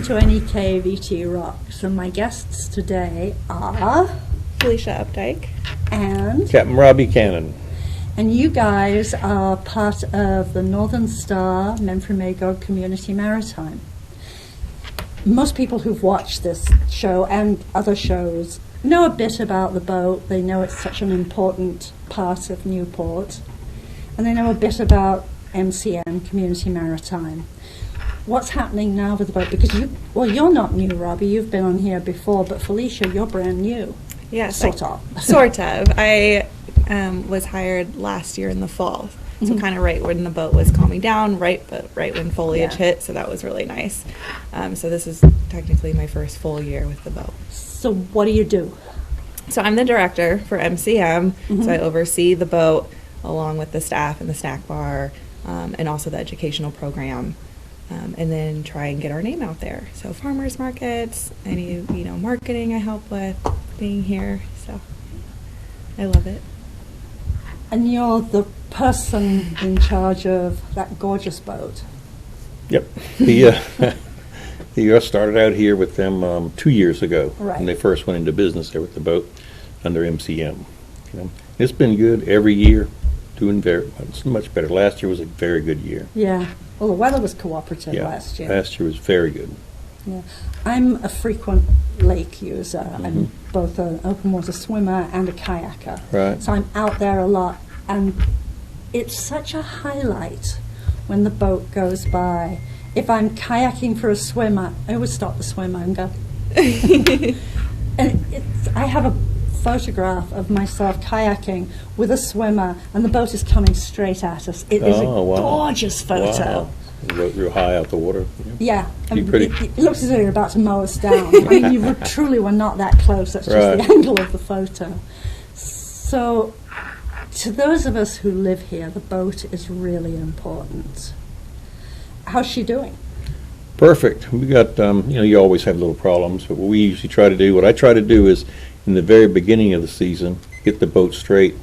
to NEK-TV Rocks, and my guests today are Felicia Updike and Captain Robbie Cannon. And you guys are part of the Northern Star Memphremagog Community Maritime. Most people who've watched this show and other shows know a bit about the boat. They know it's such an important part of Newport, and they know a bit about MCM, Community Maritime. What's happening now with the boat? Because you're not new, Robbie. You've been on here before, but Felicia, you're brand new. Yes, sort of. Sort of. I was hired last year in the fall, so kind of right when the boat was calming down, right when foliage hit. So that was really nice. So this is technically my first full year with the boat. So what do you do? So I'm the director for MCM. So I oversee the boat along with the staff and the snack bar, and also the educational program. And then try and get our name out there. So farmers markets, any marketing I help with, being here. So I love it. And you're the person in charge of that gorgeous boat. Yep. I started out here with them 2 years ago. Right. When they first went into business there with the boat under MCM. It's been good every year, doing it's much better. Last year was a very good year. Yeah. Well, the weather was cooperative last year. Last year was very good. Yeah. I'm a frequent lake user. I'm both an open water swimmer and a kayaker. Right. So I'm out there a lot, and it's such a highlight when the boat goes by. If I'm kayaking for a swimmer, I always stop the swimmer and go. And I have a photograph of myself kayaking with a swimmer, and the boat is coming straight at us. It is a gorgeous photo. Wow. Real high out the water. Yeah, It looks as though you're about to mow us down. I mean, you truly were not that close. That's just the angle of the photo. So, to those of us who live here, the boat is really important. How's she doing? Perfect. We got, you always have little problems, but what I try to do is, in the very beginning of the season, get the boat straight,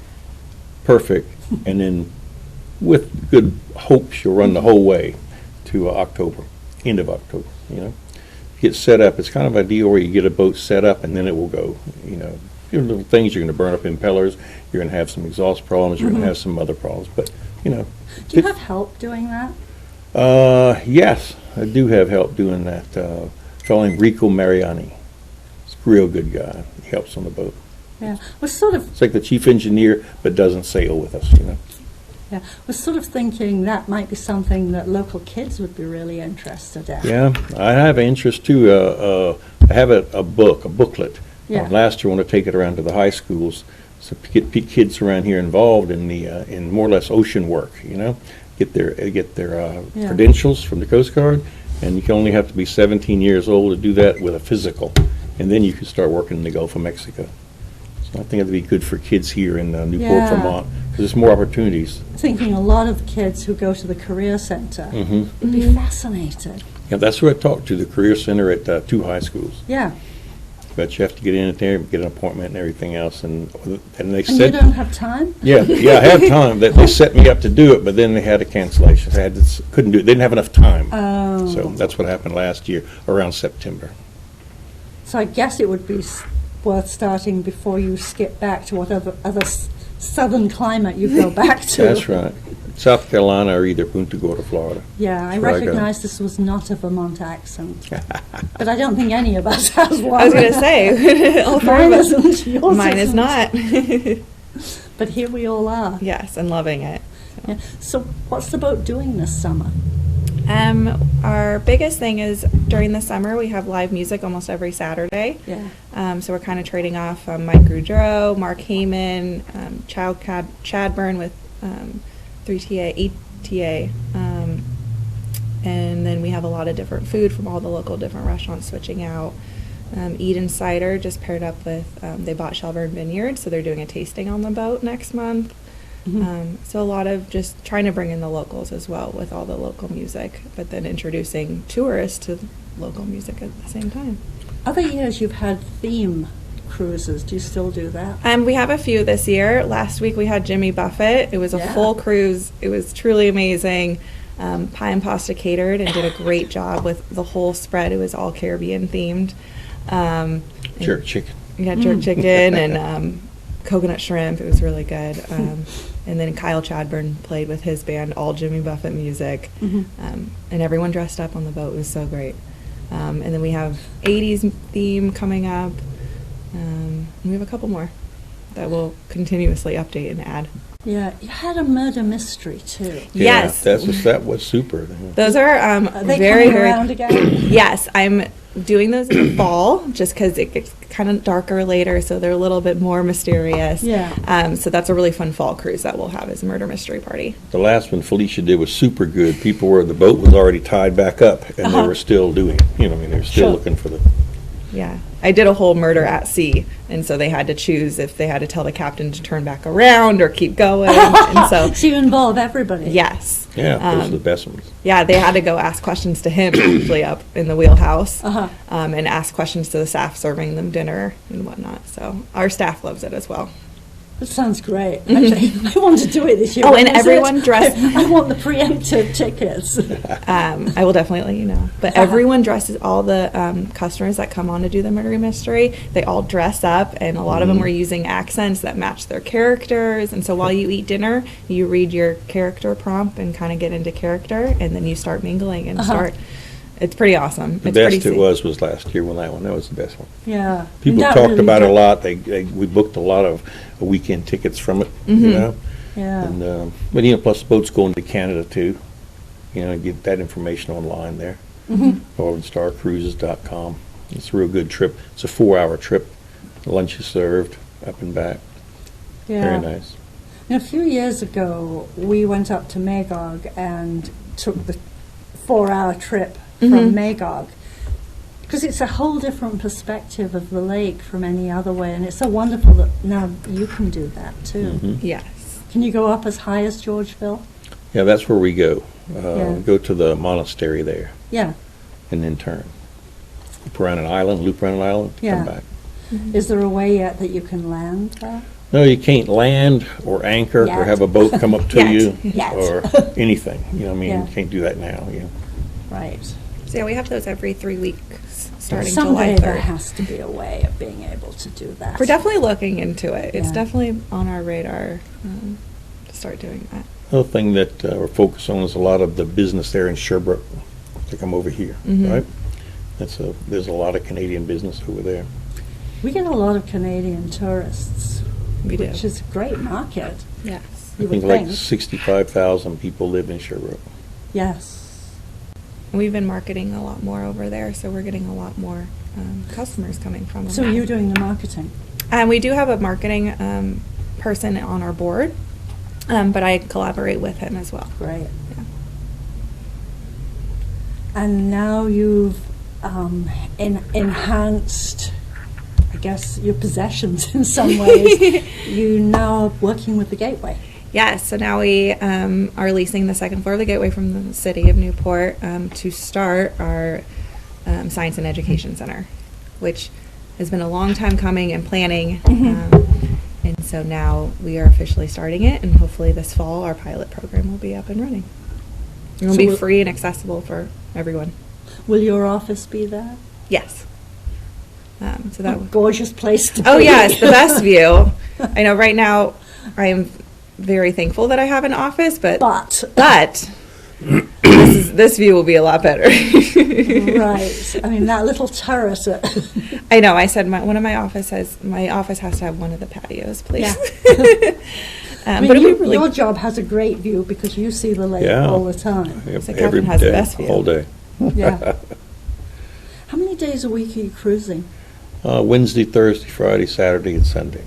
perfect, and then with good hope she'll run the whole way to October, end of October, Get set up. It's kind of a deal where you get a boat set up and then it will go, little things. You're going to burn up impellers, you're going to have some exhaust problems, you're going to have some other problems, but, Do you have help doing that? Yes, I do have help doing that. A fellow named Rico Mariani. He's a real good guy. He helps on the boat. Yeah, we're sort of. It's like the chief engineer, but doesn't sail with us, Yeah, we're sort of thinking that might be something that local kids would be really interested in. Yeah, I have an interest too. I have a booklet. Yeah. Last year I want to take it around to the high schools, so get kids around here involved in in more or less ocean work. Get their credentials from the Coast Guard, and you can only have to be 17 years old to do that with a physical, and then you can start working in the Gulf of Mexico. So I think it'd be good for kids here in Newport, Vermont, because there's more opportunities. Thinking a lot of kids who go to the Career Center would be fascinated. Yeah, that's who I talked to, the Career Center at 2 high schools. Yeah. But you have to get in there, get an appointment and everything else, and they said. And you don't have time? Yeah, I had time. They set me up to do it, but then they had a cancellation. Couldn't do it. They didn't have enough time. Oh. So that's what happened last year around September. So I guess it would be worth starting before you skip back to whatever other southern climate you go back to. That's right. South Carolina or either Punta Gorda, Florida. Yeah, I recognize this was not a Vermont accent. But I don't think any of us has one. I was going to say, all three of us. Isn't, yours Mine is isn't. not. But here we all are. Yes, and loving it. Yeah. So what's the boat doing this summer? Our biggest thing is during the summer we have live music almost every Saturday. Yeah. So we're kind of trading off Mike Rudero, Mark Heyman, Chadburn with 3TA, ETA, and then we have a lot of different food from all the local different restaurants switching out. Eden Cider just paired up with, they bought Shelburne Vineyard, so they're doing a tasting on the boat next month. So a lot of just trying to bring in the locals as well with all the local music, but then introducing tourists to local music at the same time. Other years you've had theme cruises. Do you still do that? We have a few this year. Last week we had Jimmy Buffett. It was a full cruise. It was truly amazing. Pie and Pasta catered and did a great job with the whole spread. It was all Caribbean themed. Jerk chicken. Yeah, jerk chicken and coconut shrimp. It was really good. And then Kyle Chadburn played with his band, all Jimmy Buffett music. And everyone dressed up on the boat. It was so great. And then we have 80s theme coming up. And we have a couple more that we'll continuously update and add. Yeah, you had a murder mystery too. Yeah, Yes. that was super. Those are Are they very, coming very... around again? Yes, I'm doing those in the fall just because it gets kind of darker later, so they're a little bit more mysterious. Yeah. So that's a really fun fall cruise that we'll have as a murder mystery party. The last one Felicia did was super good. People were, the boat was already tied back up, and they were still doing it. You know, I mean, they were still Sure. looking for the... Yeah. I did a whole murder at sea, and so they had to choose if they had to tell the captain to turn back around or keep going. And so, So you involve everybody. yes. Yeah, those are the best ones. Yeah, they had to go ask questions to him, usually up in the wheelhouse, Uh-huh. and ask questions to the staff serving them dinner and whatnot. So our staff loves it as well. That sounds great. Actually, I want to do it this year. Oh, When and is everyone it? dressed- I want the preemptive tickets. I will definitely let you know. But everyone dresses, all the customers that come on to do the murder mystery, they all dress up, and a lot of them were using accents that match their characters. And so while you eat dinner, you read your character prompt and kind of get into character, and then you start mingling and start. It's pretty awesome. The It's pretty best it safe. was last year when that one. That was the best one. Yeah. People That talked really about it a did- lot. We booked a lot of weekend tickets from it, you know. Yeah. And but you know, plus the boat's going to Canada too. You know, get that information online there. NorthernStarCruises.com. It's a real good trip. It's a 4-hour trip. Lunch is served, up and back. Yeah. Very nice. And a few years ago, we went up to Magog and took the 4-hour trip from Magog. Because it's a whole different perspective of the lake from any other way. And it's so wonderful that now you can do that too. Yes. Can you go up as high as Georgeville? Yeah, that's where we go. Yeah. Go to the monastery there Yeah. and then turn. Loop around an island, Yeah. come back. Is there a way yet that you can land there? No, you can't land or anchor or Yet. have a boat come up to Yet. you Yet. or anything. You know, I mean, Yeah. you can't do that now. You know. Right. So yeah, we have those every 3 weeks starting Someday July there 3rd. has to be a way of being able to do that. We're definitely looking into it. It's Yeah. definitely on our radar to start doing that. Another thing that we're focused on is a lot of the business there in Sherbrooke to come over here, right? There's a lot of Canadian business over there. We get a lot of Canadian tourists, We do. which is a great market. Yes. I You think would like think. 65,000 people live in Sherbrooke. Yes. We've been marketing a lot more over there, so we're getting a lot more customers coming from them. So you're doing the marketing. And we do have a marketing person on our board, but I collaborate with him as well. Great. Yeah. And now you've enhanced, I guess, your possessions in some ways. You now are working with the Gateway. Yes, so now we are leasing the second floor of the Gateway from the city of Newport to start our Science and Education Center, which has been a long time coming and planning. And so now we are officially starting it, and hopefully this fall our pilot program will be up and running. It will So be we'll- free and accessible for everyone. Will your office be there? Yes. So that A gorgeous place to be. Oh yes, the best view. I know right now I am very thankful that I have an office, but this view will be a lot better. Right. I mean, that little terrace. I know. I said my office has to have one of the patios, please. Yeah. I mean, but it'll be really your job has a great view because you see the lake Yeah. all the time. Yep, So Catherine has the best view. all day. Yeah. How many days a week are you cruising? Wednesday, Thursday, Friday, Saturday, and Sunday.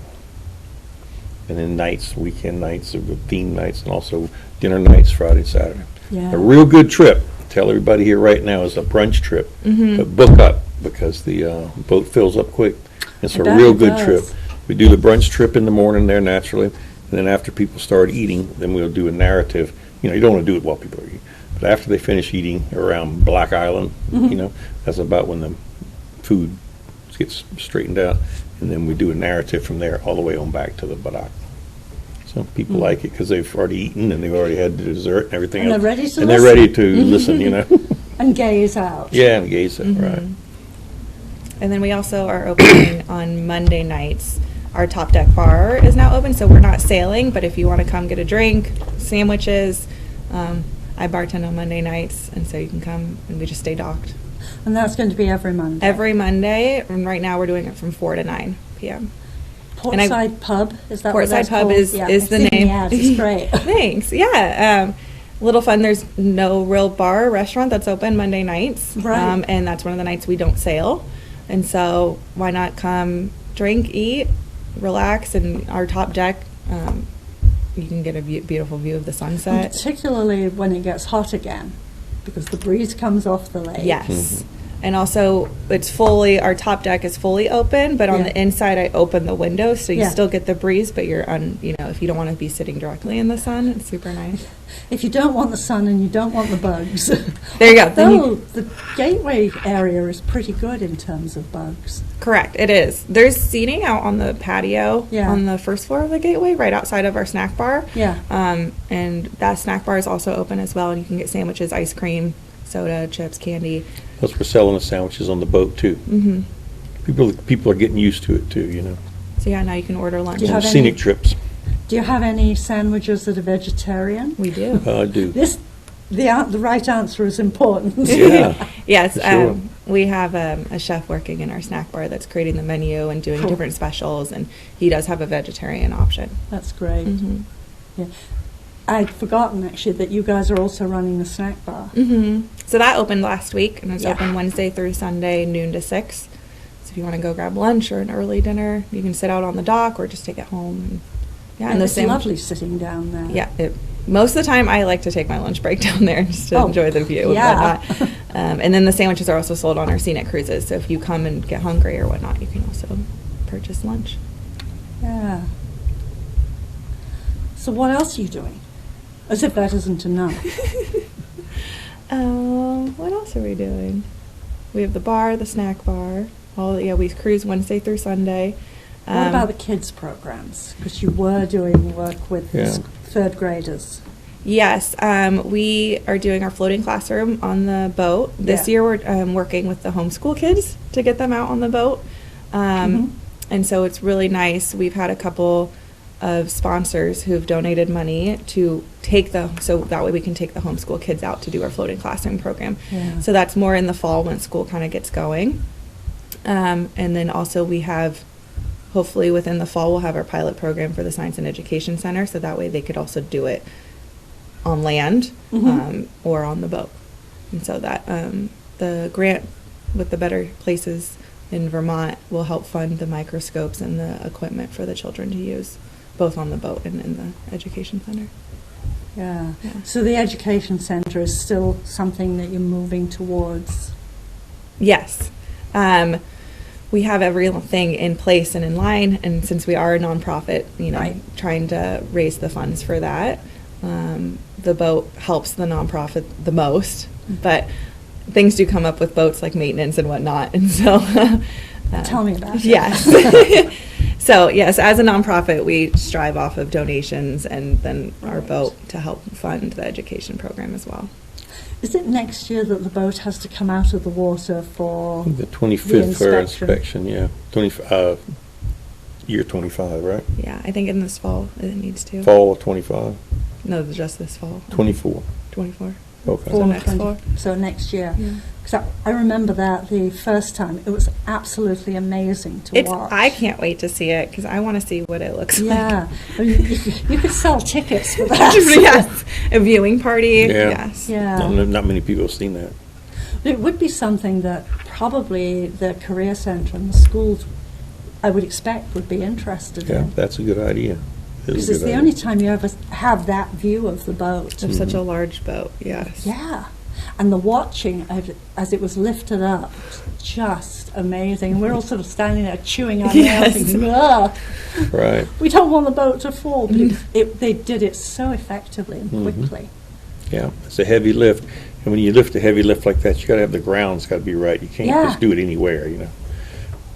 And then nights, weekend nights, theme nights, and also dinner nights, Friday, Saturday. Yeah. A real good trip. Tell everybody here right now is a brunch trip. But book up because the boat fills up quick. It's I a bet real it good does. trip. We do the brunch trip in the morning there naturally, and then after people start eating, then we'll do a narrative. You know, you don't want to do it while people are eating, but after they finish eating around Black Island, you know, that's about when the food gets straightened out, and then we do a narrative from there all the way on back to the Badak. So people like it because they've already eaten and they've already had the dessert and everything And else. they're ready to And they're listen. ready to listen, you know. And gaze out. Yeah, and gaze it, right. And then we also are opening on Monday nights. Our Top Deck bar is now open, so we're not sailing, but if you want to come get a drink, sandwiches, I bartend on Monday nights, and so you can come and we just stay docked. And that's going to be every Monday. Every Monday, and right now we're doing it from 4 to 9 p.m. and I- Portside Pub, is that what Portside that's Pub called? is Yeah, the I've seen name. the ads, it's great. Thanks. Yeah. Little fun. There's no real bar or restaurant that's open Monday nights. Right. And that's one of the nights we don't sail. And so why not come drink, eat, relax, and our top deck, you can get a beautiful view of the And sunset. particularly when it gets hot again, because the breeze comes off the lake. Yes. And also, it's fully, our top deck is fully open, but on Yeah. the inside, I open the windows, so you Yeah. still get the breeze, but you're if you don't want to be sitting directly in the sun, it's super nice. If you don't want the sun and you don't want the bugs. There you go. Then Though the gateway area is pretty good in terms of bugs. Correct, it is. There's seating out on the patio Yeah. on the first floor of the gateway, right outside of our snack bar. Yeah. And that snack bar is also open as well, and you can get sandwiches, ice cream, soda, chips, candy. Plus, we're selling the sandwiches on the boat, too. Mm-hmm. People are getting used to it, too, you know. So yeah, now you can order lunch. Do you On have scenic any- trips. Do you have any sandwiches that are vegetarian? We do. I do. The right answer is important. Yeah. Yes, Sure. we have a chef working in our snack bar that's creating the menu and doing Cool. different specials, and he does have a vegetarian option. That's great. Mm-hmm. Yeah. I'd forgotten actually that you guys are also running the snack bar. Mm-hmm. So that opened last week, and it's Yeah. open Wednesday through Sunday, noon to 6. So if you want to go grab lunch or an early dinner, you can sit out on the dock or just take it home. And, yeah, And the it's sandwich- lovely sitting down there. Yeah, most of the time I like to take my lunch break down there just to Oh, enjoy the view yeah. and whatnot. And then the sandwiches are also sold on our scenic cruises. So if you come and get hungry or whatnot, you can also purchase lunch. Yeah. So what else are you doing? As if that isn't enough. What else are we doing? We have the bar, the snack bar. We cruise Wednesday through Sunday. What about the kids' programs? Because you were doing work with Yeah. third graders. Yes, we are doing our floating classroom on the boat. This Yeah. year we're working with the homeschool kids to get them out on the boat. Mhm. And so it's really nice. We've had a couple of sponsors who've donated money to so that way we can take the homeschool kids out to do our floating classroom program. Yeah. So that's more in the fall when school kind of gets going. And then also we have, hopefully within the fall, we'll have our pilot program for the Science and Education Center, so that way they could also do it on land Mhm. or on the boat. And so that the grant with the Better Places in Vermont will help fund the microscopes and the equipment for the children to use, both on the boat and in the education center. Yeah. Yeah. So the education center is still something that you're moving towards. Yes. We have everything in place and in line, and since we are a nonprofit, Right. trying to raise the funds for that. The boat helps the nonprofit the most, but things do come up with boats like maintenance and whatnot, and so Tell me about it. Yes. So yes, as a nonprofit, we strive off of donations and then our Right. boat to help fund the education program as well. Is it next year that the boat has to come out of the water for The 25th for inspection? inspection, yeah. Year 25, right? Yeah, I think in this fall it needs to. Fall of 25, No, just this fall. 24. 24. Okay. So Fall next 20 fall. So next year. Yeah. Because I remember that the first time. It was absolutely amazing to watch. I can't wait to see it because I want to see what it looks Yeah. I mean, you could sell tickets for like. that. Yes, a viewing party. Yeah. Yes. Yeah. Not many people have seen that. It would be something that probably the career centre and the schools, I would expect, would be interested Yeah, in. that's a good idea. It Because is a it's good the idea. only time you ever have that view of the boat. Of such a large boat. Yes. Yeah. And the watching of it as it was lifted up, just amazing. We're all sort of standing there chewing our nails, Yes. thinking, "Ugh, Right. we don't want the boat to fall." But they did it so effectively and quickly. Yeah, it's a heavy lift. And when you lift a heavy lift like that, you got to have the ground's got to be right. You can't Yeah. just do it anywhere, you know.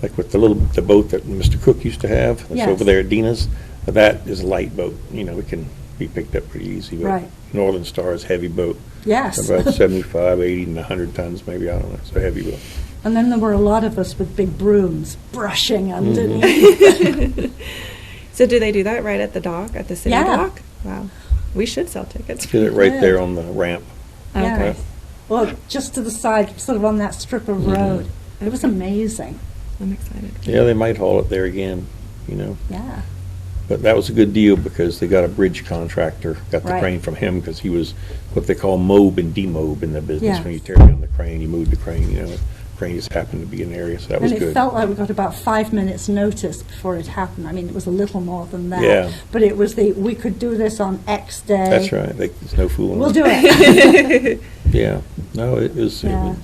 Like with the boat that Mr. Cook used to have, that's Yes. over there at Dina's. That is a light boat, it can be picked up pretty easy. But Right. Northern Star is a heavy boat. Yes. About 75, 80, and 100 tons, maybe, I don't know. It's a heavy boat. And then there were a lot of us with big brooms brushing underneath. So do they do that right at the dock, at the city Yeah. dock? Wow. We should sell tickets. Did it right Yeah. there on the ramp. Yeah. Okay. Well, just to the side, sort of on that strip of road. It was amazing. I'm excited. Yeah, they might haul it there again, Yeah. But that was a good deal because they got a bridge contractor, got the Right. crane from him because he was what they call mob and demob in the business. Yes. When you tear down the crane, you move the crane, the crane just happened to be in the area, so that was And it good. felt like we got about 5 minutes notice before it happened. I mean, it was a little more than that. Yeah. But it was we could do this on X day. That's right. There's no fooling. We'll with do it. it. Yeah. No, it was. Yeah.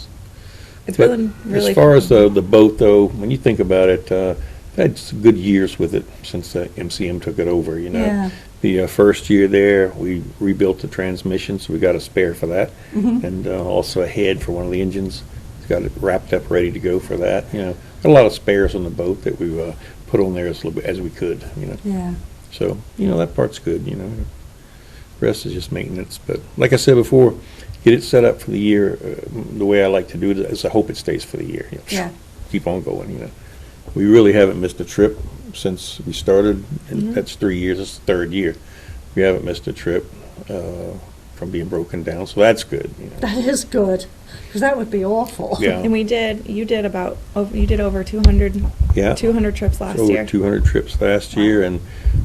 It's But really as far fun. as the boat, though, when you think about it, I've had some good years with it since MCM took it over. Yeah. The first year there, we rebuilt the transmission, so we got a spare for that, Mm-hmm. and also a head for one of the engines. Got it wrapped up, ready to go for that. Got a lot of spares on the boat that we put on there as little bit as we could. Yeah. So that part's good. The rest is just maintenance. But like I said before, get it set up for the year. The way I like to do it is I hope it stays for the year. Yeah. Keep on going. We really haven't missed a trip since we started, and that's 3 years. It's the third year. We haven't missed a trip from being broken down, so that's good. That is good, because that would be awful. Yeah. And you did over 200, Yeah. 200 trips last Over year. 200 trips last year, and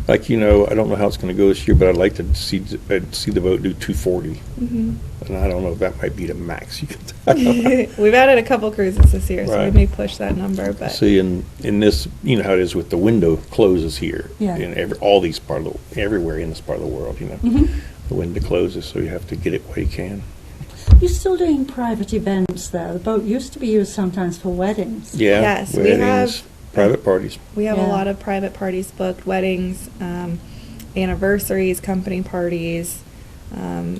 I don't know how it's going to go this year, but I'd like to see the boat do 240. Mhm. And I don't know if that might be the max you can. We've added a couple cruises this year, so Right. we may push that number. But See, in this, how it is with the window closes here. Yeah. In everywhere in this part of the world, the window closes, so you have to get it where you can. You're still doing private events there. The boat used to be used sometimes for weddings. Yeah. Yes, we weddings, have- private parties. we have Yeah. a lot of private parties booked, weddings, anniversaries, company parties.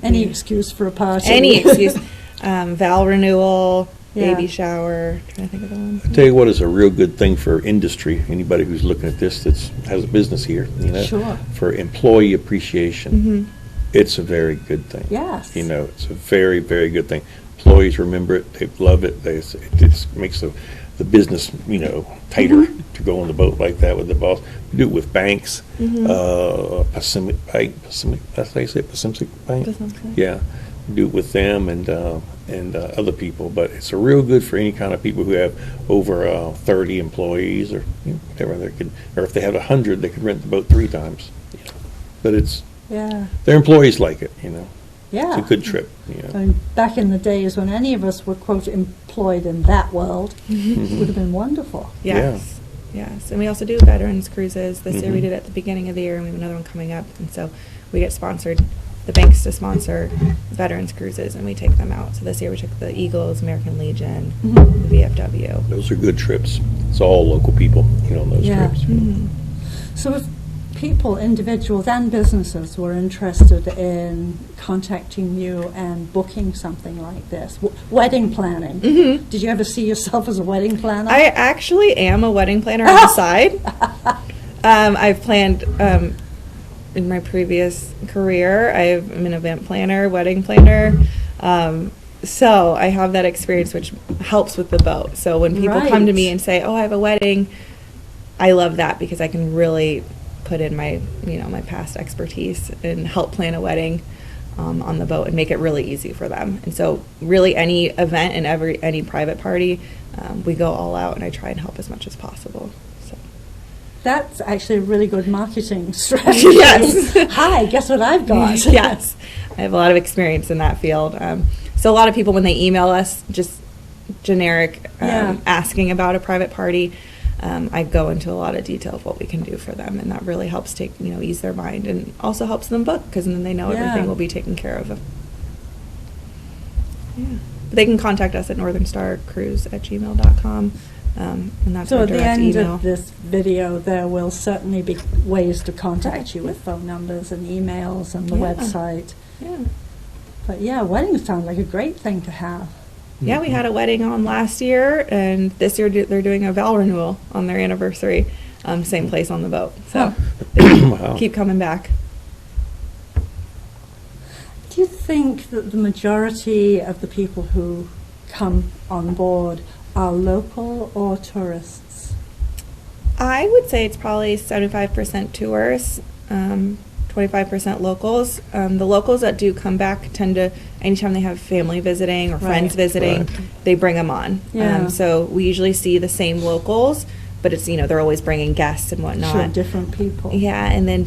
Any excuse for a party. Any excuse. Vow renewal, Yeah. baby shower. Trying to think of the ones. I tell you what is a real good thing for industry. Anybody who's looking at this has a business here, Sure. for employee appreciation. Mhm. It's a very good thing. Yes. It's a very, very good thing. Employees remember it, they love it, it just makes the business, tighter to go on the boat like that with the boss. We do it with banks, Pacific Bank, that's how you say it, Pacific Bank? Pacific. Yeah, we do it with them and other people, but it's a real good for any kind of people who have over 30 employees or whatever or if they have 100, they could rent the boat 3 times. But Yeah. their employees like it, Yeah. It's a good trip, And back in the days when any of us were, quote, employed in that world, it would have been wonderful. Yes. Yes. And we also do veterans cruises. This year we Mhm. did it at the beginning of the year, and we have another one coming up. And so we get sponsored, the banks to sponsor veterans cruises, and we take them out. So this year we took the Eagles, American Legion, Mhm. the VFW. Those are good trips. It's all local people, on those Yeah. trips. Mhm. So if people, individuals and businesses, were interested in contacting you and booking something like this, wedding planning, Mhm. did you ever see yourself as a wedding planner? I actually am a wedding planner on the side. I've planned, in my previous career, I'm an event planner, wedding planner. So I have that experience, which helps with the boat. So when people come to me Right. and say, "Oh, I have a wedding," I love that because I can really put in my, my past expertise and help plan a wedding on the boat and make it really easy for them. And so really any event and any private party, we go all out and I try and help as much as possible. So. That's actually a really good marketing strategy. Yes. Hi, guess what I've got? Yes, I have a lot of experience in that field. So a lot of people, when they email us, just generic Yeah. asking about a private party, I go into a lot of detail of what we can do for them, and that really helps ease their mind, and also helps them book because then they know Yeah. everything will be taken care of. Yeah. But they can contact us at northernstarcruise@gmail.com, and that's So our at the direct end email. of this video, there will certainly be ways to contact you with phone numbers and emails and the Yeah. website. Yeah. But yeah, weddings sound like a great thing to have. Yeah, we had a wedding on last year, and this year they're doing a vow renewal on their anniversary. same place on the boat. So Wow. they keep coming back. Do you think that the majority of the people who come on board are local or tourists? I would say it's probably 75% tourists, 25% locals. The locals that do come back tend to, anytime they have family visiting or friends Right. visiting, Right. they bring them on. Yeah. So we usually see the same locals, but it's, they're always bringing guests and whatnot. Sure, different people. Yeah, and then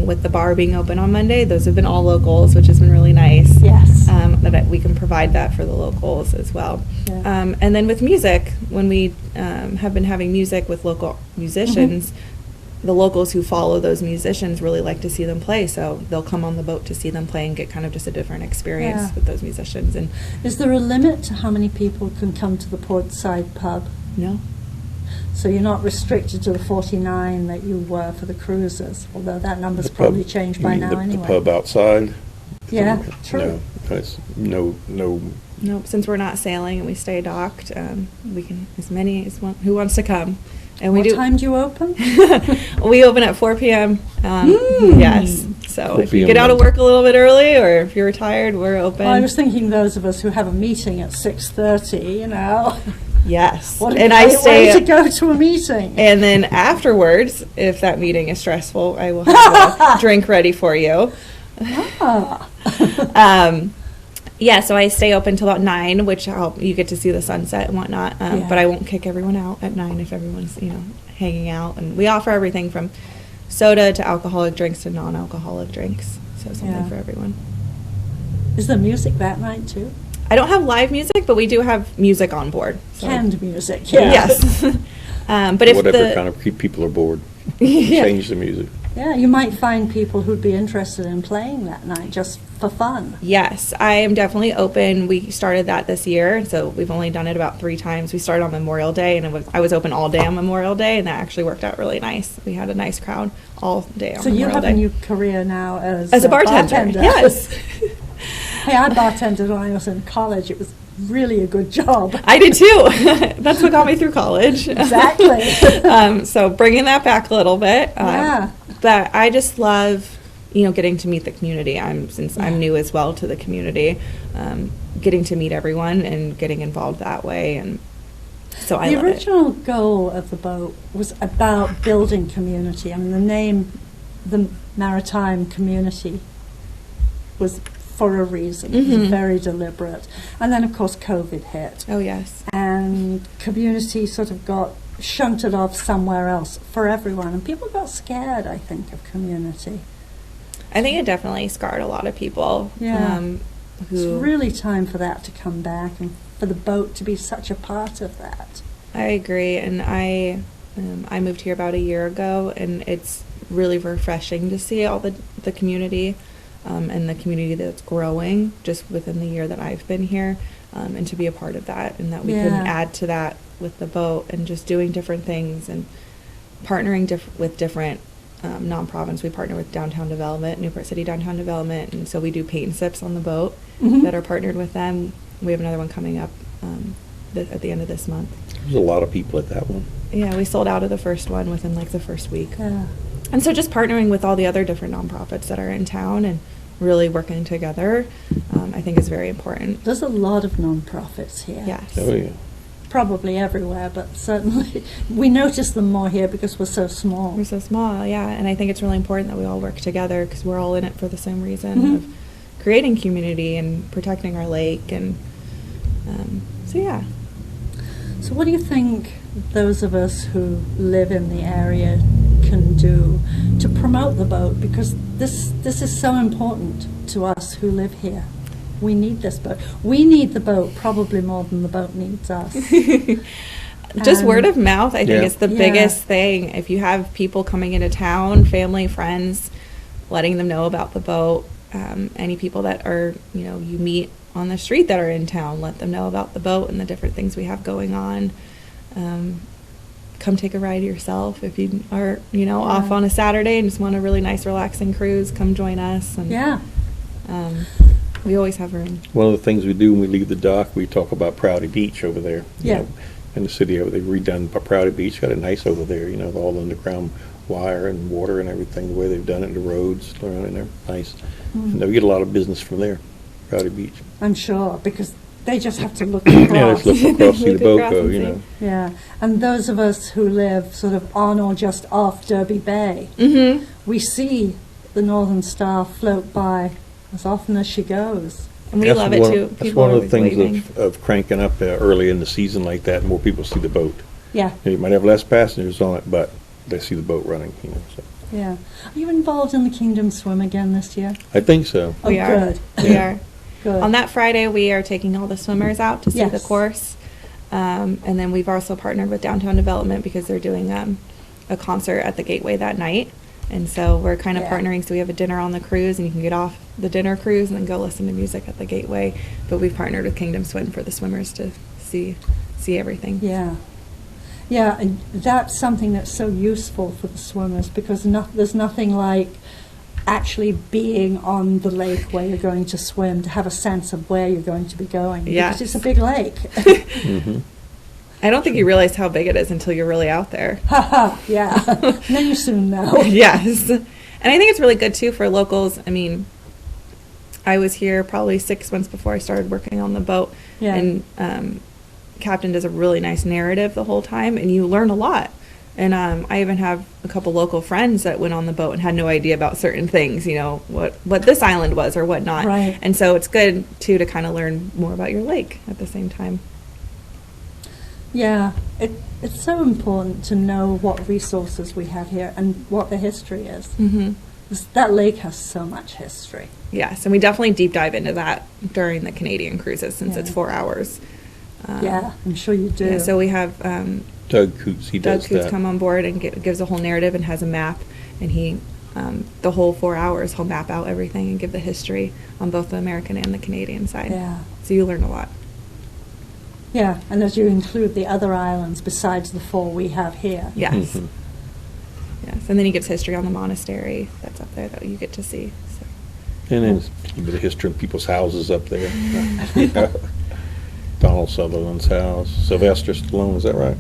with the bar being open on Monday, those have been all locals, which has been really nice. Yes. That we can provide that for the locals as well. Yeah. And then with music, when we have been having music with local musicians, the locals who follow those musicians really like to see them play, so they'll come on the boat to see them play and get kind of just a different experience Yeah. with those musicians. And Is there a limit to how many people can come to the Portside pub? no, So you're not restricted to the 49 that you were for the cruises, although that number's The pub- probably changed by you mean now the anyway. pub outside? Yeah, true. No, it's no. nope. Since we're not sailing and we stay docked, we can who wants to come. And What we do. time do you open? We open at 4 p.m. Yes. So 4 if you p.m. get out of work a little bit early, or if you're retired, we're open. Well, I was thinking those of us who have a meeting at 6:30, Yes. what a And great I stay. way to go to a meeting. And then afterwards, if that meeting is stressful, I will have a drink ready for you. Ah. Yeah, so I stay open till about 9, which you get to see the sunset and whatnot. Yeah. But I won't kick everyone out at 9 if everyone's hanging out. And we offer everything from soda to alcoholic drinks to non-alcoholic drinks. So something Yeah. for everyone. Is there music that night too? I don't have live music, but we do have music on board. So. Canned music, yeah. Yes. But if Whatever kind of keep people are bored. Yeah. Change the music. Yeah, you might find people who'd be interested in playing that night just for fun. Yes, I am definitely open. We started that this year, so we've only done it about 3 times. We started on Memorial Day, and I was open all day on Memorial Day, and that actually worked out really nice. We had a nice crowd all day on So you Memorial have Day. a new career now as a bartender. Yes. Hey, I bartended when I was in college. It was really a good job. I did too. That's what got me through college. Exactly. So bringing that back a little bit. Yeah. But I just love, getting to meet the community. Since I'm new as well to the community, getting to meet everyone and getting involved that way, and so I The love it. original goal of the boat was about building community. I mean, the name, the Maritime community, was for a reason. It was very deliberate. And then, of course, COVID hit. Oh yes. And community sort of got shunted off somewhere else for everyone. And people got scared, I think, of community. I think it definitely scarred a lot of people. Yeah. It's Who really time for that to come back and for the boat to be such a part of that. I agree, and I moved here about a year ago, and it's really refreshing to see all the community and the community that's growing just within the year that I've been here, and to be a part of that, and that we can Yeah. add to that with the boat and just doing different things and partnering with different nonprofits. We partner with Downtown Development, Newport City Downtown Development, and so we do paint and sips on the boat that are partnered with them. We have another one coming up at the end of this month. There's a lot of people at that one. Yeah, we sold out of the first one within like the first week. Yeah. And so just partnering with all the other different nonprofits that are in town and really working together, I think is very important. There's a lot of non-profits here. Yes. Oh, yeah. Probably everywhere, but certainly we notice them more here because we're so small. We're so small, yeah, and I think it's really important that we all work together because we're all in it for the same reason of creating community and protecting our lake, and so yeah. So what do you think those of us who live in the area can do to promote the boat? Because this is so important to us who live here. We need this boat. We need the boat probably more than the boat needs us. Just word of mouth, I think, Yeah. is the Yeah. biggest thing. If you have people coming into town, family, friends, letting them know about the boat, any people that are, you meet on the street that are in town, let them know about the boat and the different things we have going on. Come take a ride yourself. If you are, off on a Saturday and just want a really nice, relaxing cruise, come join us. And, Yeah. we always have room. One of the things we do when we leave the dock, we talk about Prouty Beach over there. You Yeah. know, in the city. They've redone Proudy Beach, got it nice over there, you know, all the underground wire and water and everything, the way they've done it, the roads around in there, nice. And we get a lot of business from there, Proudy Beach. I'm sure, because they just have to look across. Yeah, let's look across, see the Look boat across go, and you see. know. Yeah, and those of us who live sort of on or just off Derby Bay, Mm-hmm. we see the Northern Star float by as often as she goes. And we That's love it one- too. That's People one are of the always things waving. of cranking up early in the season like that, more people see the boat. Yeah, You might have less passengers on it, but they see the boat running, you know, so. yeah. Are you involved in the Kingdom Swim again this year? I think so. Oh, We are. good. We are. Good. On that Friday, we are taking all the swimmers out to see the Yes. course. And then we've also partnered with Downtown Development because they're doing a concert at the Gateway that night. And so we're kind of Yeah. partnering, so we have a dinner on the cruise, and you can get off the dinner cruise and then go listen to music at the Gateway. But we've partnered with Kingdom Swim for the swimmers to see everything. Yeah. Yeah, and that's something that's so useful for the swimmers because there's nothing like actually being on the lake where you're going to swim to have a sense of where you're going to be going. Yes. Because it's a big lake. Hmm. I don't think you realize how big it is until you're really out there. Haha, yeah. And then you soon know. Yes. And I think it's really good too for locals. I mean, I was here probably 6 months before I started working on the boat. Yeah. And Captain does a really nice narrative the whole time, and you learn a lot. And I even have a couple local friends that went on the boat and had no idea about certain things, you know, what this island was or whatnot. Right. And so it's good too to kind of learn more about your lake at the same time. Yeah, it's so important to know what resources we have here and what the history is. Mm-hmm. That lake has so much history. Yes, and we definitely deep dive into that during the Canadian cruises since it's Yeah. 4 hours. Yeah, I'm sure you do. Yeah, so we have Doug Coots, he Doug does Coots that. come on board and gives a whole narrative and has a map, and he the whole 4 hours he'll map out everything and give the history on both the American and the Canadian side. Yeah. So you learn a lot. Yeah, and as you include the other islands besides the 4 we have here. Yes. Mhm. Yes, and then he gives history on the monastery that's up there that you get to see. So. And then a little bit of history in people's houses up there. You know, Donald Sutherland's house, Sylvester Stallone, is that right?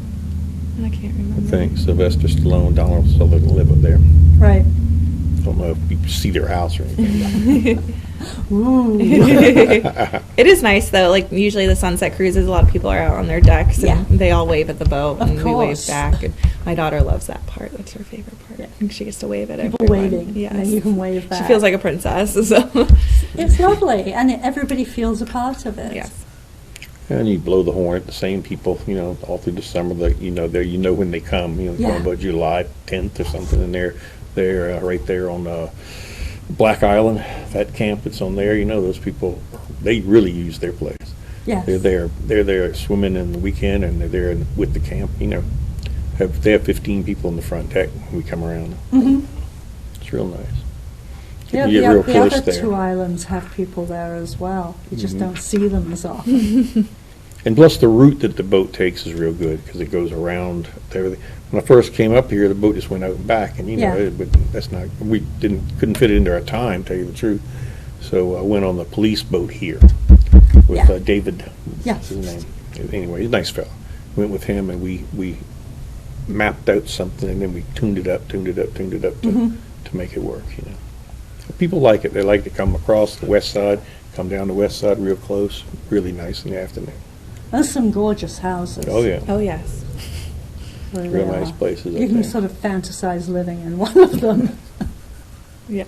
And I can't remember. I think Sylvester Stallone, Donald Sutherland live up there. Right. Don't know if you see their house or anything. Ooh. It is nice though. Like usually the sunset cruises, a lot of people are out on their decks and Yeah. they all wave at the boat Of and we wave course. back. And my daughter loves that part. That's her favorite part. Yeah. I think she gets to wave at People everyone. waving, Yes. and you can wave She back. feels like a princess. So. It's lovely, and everybody feels a part of it. Yes. And you blow the horn at the same people, you know, all through the summer, that, you know, you know when they come, you know, Yeah. about July 10th or something, and they're right there on Black Island, that camp that's on there, you know, those people, they really use their place. Yes. They're there swimming in the weekend, and they're there with the camp, you know. They have 15 people on the front deck when we come around. Mm-hmm. It's real nice. Yeah, You get real the close other there. 2 islands have people there as well. You just Mhm. don't see them as often. And plus the route that the boat takes is real good because it goes around everything. When I first came up here, the boat just went out and back, and you know, Yeah. that's not, we couldn't fit it into our time, tell you the truth. So I went on the police boat here with Yeah. David, Yeah. what's his name? Anyway, he's a nice fellow. Went with him, and we mapped out something, and then we tuned it up Mhm. to make it work, you know. People like it. They like to come across the west side, come down the west side real close, really nice in the afternoon. There's some gorgeous houses. Oh, yeah. Oh yes. where Real they nice are. places You up can there. sort of fantasize living in one of them. Yes.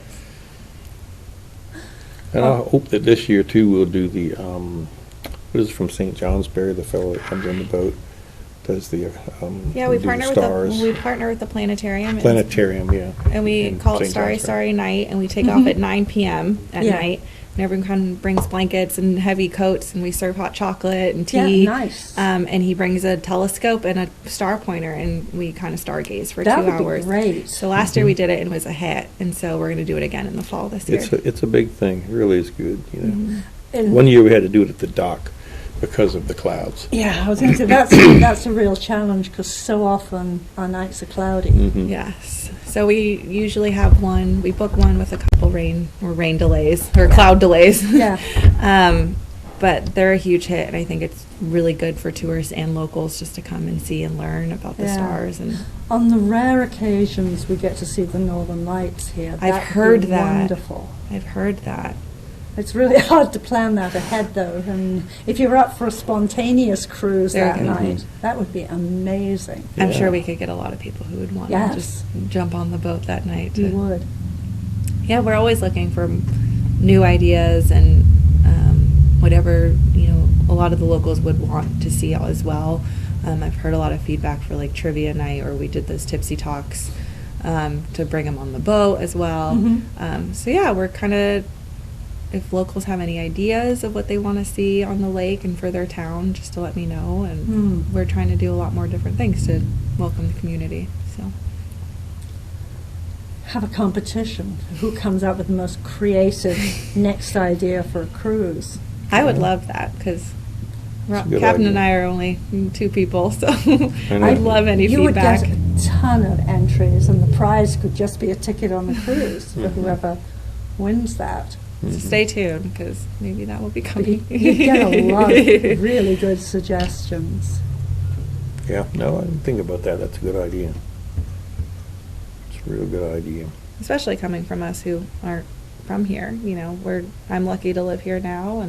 And I hope that this year too we'll do the what is it from St. Johnsbury, the fellow that comes on the boat, does the Yeah, we do the partner with stars. we partner with the planetarium. Planetarium, yeah. And we in call it St. Starry Johnsbury. Starry Night, and we take Mhm. off at 9 p.m. at Yeah. night. And everyone kind of brings blankets and heavy coats, and we serve hot chocolate and tea. Yeah, nice. And he brings a telescope and a star pointer, and we kind of stargaze for That 2 would be hours. great. So last year we did it, and it was a hit, and so we're going to do it again in the fall this year. It's a big thing. It really is good, you know. Mhm. And- One year we had to do it at the dock because of the clouds. Yeah, I was going to say that's a real challenge because so often our nights are cloudy. Mhm. Yes. So we usually have we book one with a couple rain delays or cloud delays. Yeah. But they're a huge hit, and I think it's really good for tourists and locals just to come and see and learn about the Yeah. stars. And On the rare occasions we get to see the Northern Lights here. I've that would heard be that. Wonderful. I've heard that. It's really hard to plan that ahead, though. And if you're up for a spontaneous cruise There that you go. night, that would be amazing. I'm Yeah. sure we could get a lot of people who would want Yes. to just jump on the boat that night. You would. Yeah, we're always looking for new ideas and whatever, a lot of the locals would want to see as well. I've heard a lot of feedback for like trivia night, or we did those tipsy talks to bring them on the boat as well. So yeah, we're kind of, if locals have any ideas of what they want to see on the lake and for their town, just to let me know. And we're trying to do a lot more different things to welcome the community. So Have a competition. Who comes up with the most creative next idea for a cruise? I would love that, because That's a good Captain idea. and I are only 2 people, so know. I'd love any You feedback. would get a ton of entries, and the prize could just be a ticket on the cruise for whoever wins that. So stay tuned, because maybe that will be But coming. you get a lot of really good suggestions. Yeah, no, I didn't think about that. That's a good idea. It's a real good idea. Especially coming from us who aren't from here. I'm lucky to live here now,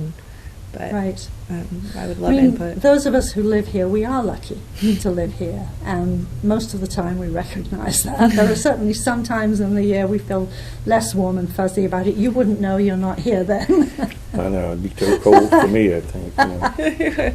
but Right. I would I love mean, input. those of us who live here, we are lucky to live here, and most of the time we recognize that. There are certainly some times in the year we feel less warm and fuzzy about it. You wouldn't know, you're not here then. I know, it'd be too cold for me, I think.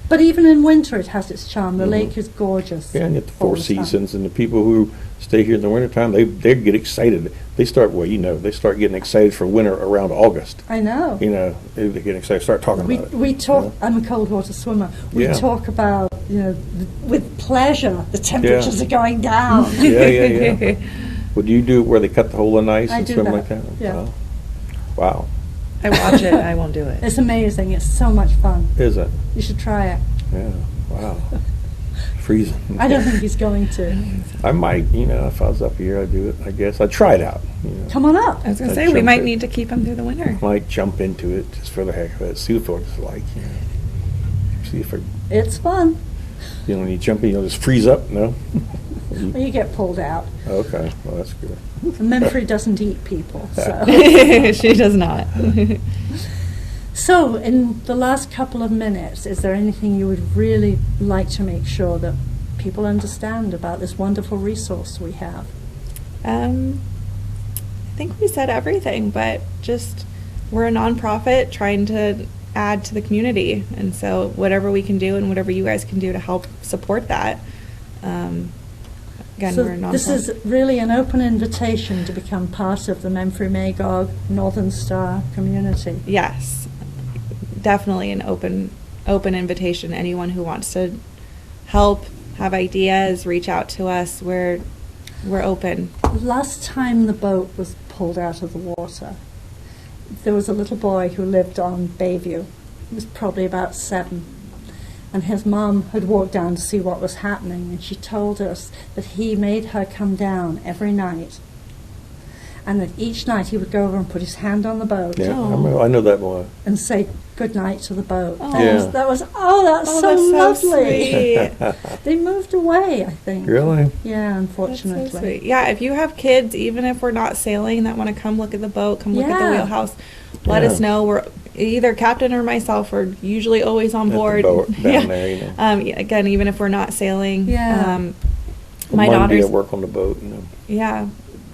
But even in winter it has its charm. The Mhm. lake is gorgeous. Yeah, and you get the all 4 the time. seasons, and the people who stay here in the wintertime, they get excited. They start, they start getting excited for winter around August. I know. They get excited, start talking about it. We talk, Yeah. I'm a cold water swimmer, we Yeah. talk about, with pleasure, the temperatures Yeah. are going down. Yeah. Would you do it where they cut the hole in ice I and do swim that, like that? yeah. Wow. I watch it, I won't do it. It's amazing, it's so much fun. Is it? You should try it. Yeah. Wow. Freezing. I don't think he's going to. I might, if I was up here, I'd do it, I guess. I'd try it out. Come on up. I was going to I'd say, we jump might in. need to keep them through the winter. Might jump into it just for the heck of it, see what it's like. See if It's fun. when you jump in, you'll just freeze up, no? Or you get pulled out. Okay, well, that's good. And Memphrey doesn't eat people, so. She does not. So, in the last couple of minutes, is there anything you would really like to make sure that people understand about this wonderful resource we have? I think we said everything, but just we're a nonprofit trying to add to the community, and so whatever we can do and whatever you guys can do to help support that. Again, So we're a nonprofit. this is really an open invitation to become part of the Memphremagog Northern Star community. Yes, definitely an open invitation. Anyone who wants to help, have ideas, reach out to us. We're open. Last time the boat was pulled out of the water, there was a little boy who lived on Bayview. He was probably about 7. And his mom had walked down to see what was happening, and she told us that he made her come down every night. And that each night he would go over and put his hand on the boat Yeah, I know that boy. and say good night to the boat. Oh. Yeah. That's Oh, so that's so lovely. sweet. They moved away, I think. Really? Yeah, That's unfortunately. so sweet. Yeah, if you have kids, even if we're not sailing, that want to come look at the boat, come look at the Yeah. wheelhouse, let Yeah. us know. We're either Captain or myself are usually always on At the board. boat down Yeah. there, Yeah, again, even if we're not sailing. Yeah. My Monday daughter's I work on the boat, yeah.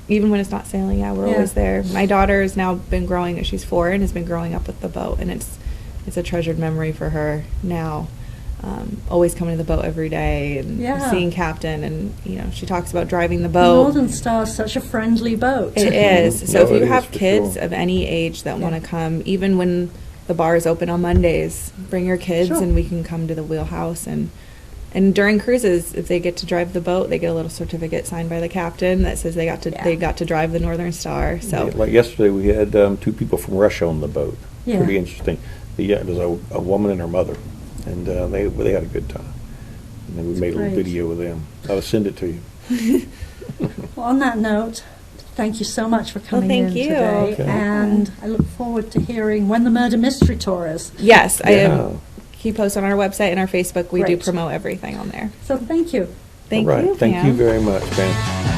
Even when it's not sailing, yeah, we're Yeah. always there. My daughter has now been growing. She's 4 and has been growing up with the boat, and it's a treasured memory for her now. Always coming to the boat every day and Yeah. seeing Captain, and she talks about driving the boat. Northern Star is such a friendly boat. It is. So No, if it you is have for kids sure. of any age that want Yeah. to come, even when the bar is open on Mondays, bring your kids Sure. and we can come to the wheelhouse. And during cruises, if they get to drive the boat, they get a little certificate signed by the captain that says they got to drive the Northern Star. So Like yesterday, we had 2 people from Russia on the boat. Yeah. Pretty interesting. It was a woman and her mother, and they had a good time. And then we made a little great. video with them. I'll send it to you. Well, on that note, thank you so much for coming thank in you. today. Okay. And I look forward to hearing when the murder mystery tour is. Yes, I Yeah. keep posts on our website and our Facebook. We do Great. promote everything on there. So thank you. Thank All right. you. Thank you Pam. very much, Pam.